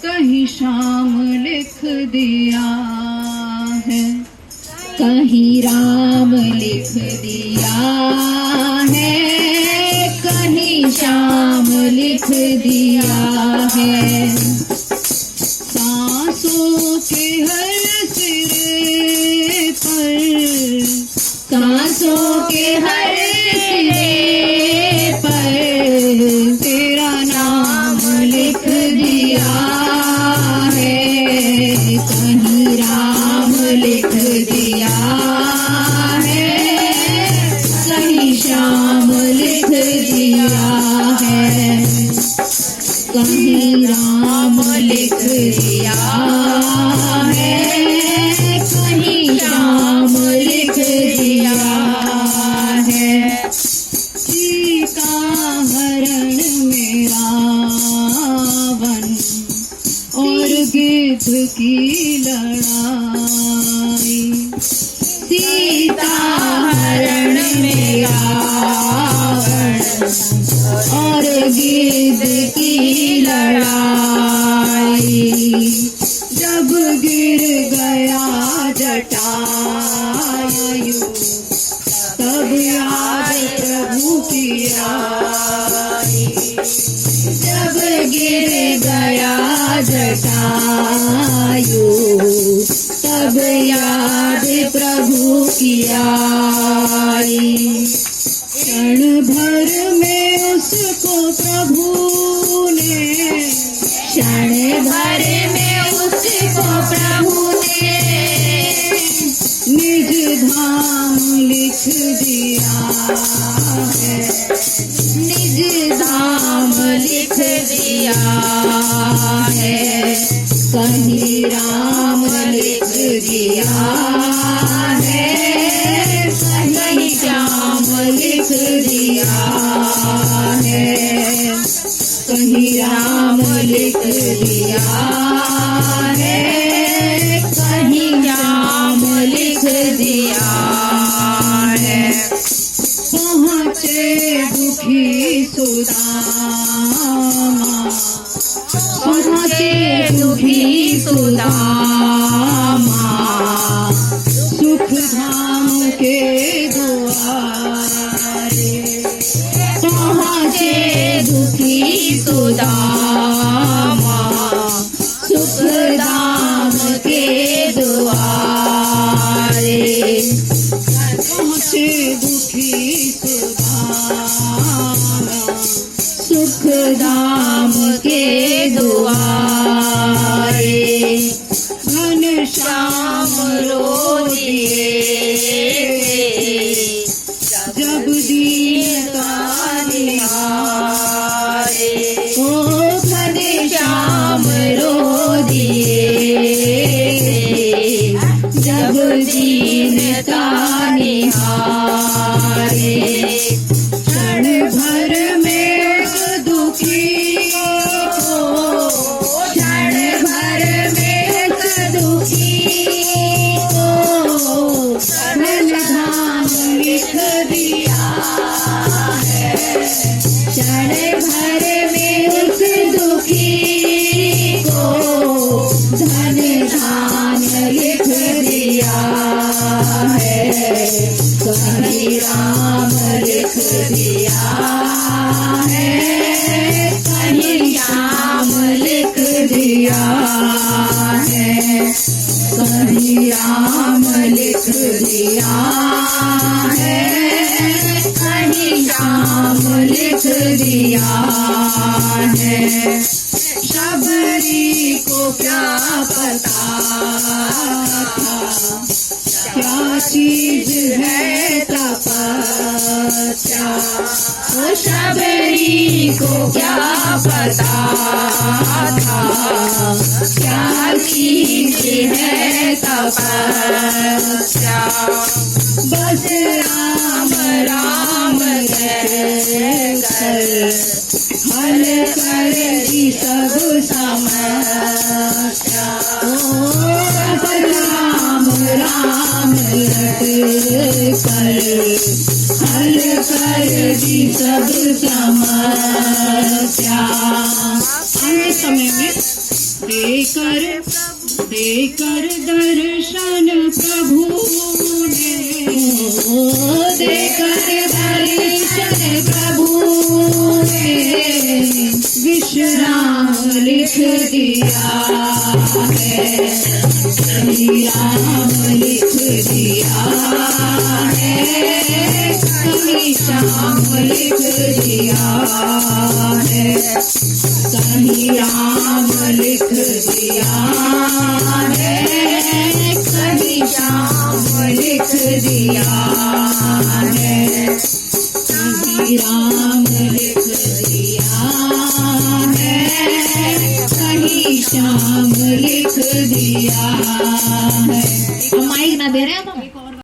कहीं शाम लिख दिया है, कहीं राम लिख दिया है, कहीं श्याम लिख दिया है। सांसों के हर सिरे पर, सांसों के हर सिरे पर तेरा नाम लिख दिया है, कहीं राम लिख दिया है, कहीं श्याम लिख दिया है, कहीं राम लिख दिया है, कहीं श्याम लिख दिया है। सीता हरण में रावण और गिद्ध की लड़ाई, सीता हरण में रावण और गिद्ध की लड़ाई। जब गिर गया जटायु तब याद प्रभु की आई। जब गिर गया जटायु तब याद प्रभु की आई। क्षण भर में उसको प्रभु ने, क्षण भर में उसको प्रभु ने निज धाम लिख दिया है, निज धाम लिख दिया है, कहीं राम लिख दिया है, कहीं श्याम लिख दिया है, कहीं राम लिख दिया है, कहीं श्याम लिख दिया है। पहुँचे दुखी सुदामा, पहुँचे दुखी सुदामा, सुख धाम के द्वारे। पहुँचे दुखी सुदामा, सुख धाम के द्वारे। पहुँचे दुखी सुदामा, सुख धाम के द्वारे। घन श्याम रो दिए जब दीनता निहारे, ओ घन श्याम रो दिए जब दीनता निहारे। क्षण भर में उस दुखी को, क्षण भर में उस दुखी को धन धाम लिख दिया है, क्षण भर में उस दुखी को धन धाम लिख दिया है, कहीं राम लिख दिया है, कहीं श्याम लिख दिया है, कहीं राम लिख दिया है, कहीं श्याम लिख दिया है। शबरी को क्या पता था क्या चीज है तपस्या। ओ शबरी को क्या पता था क्या चीज है तपस्या। बस राम राम कहकर हल कर दी सब समस्या। बस राम राम लट कर हल कर दी सब समस्या। आने समय में देकर दर्शन प्रभु ने, देकर दर्शन प्रभु ने विश्राम लिख दिया है, श्री राम लिख दिया है, कहीं श्याम लिख दिया है, कहीं राम लिख दिया है, कहीं श्याम लिख दिया है, कहीं राम लिख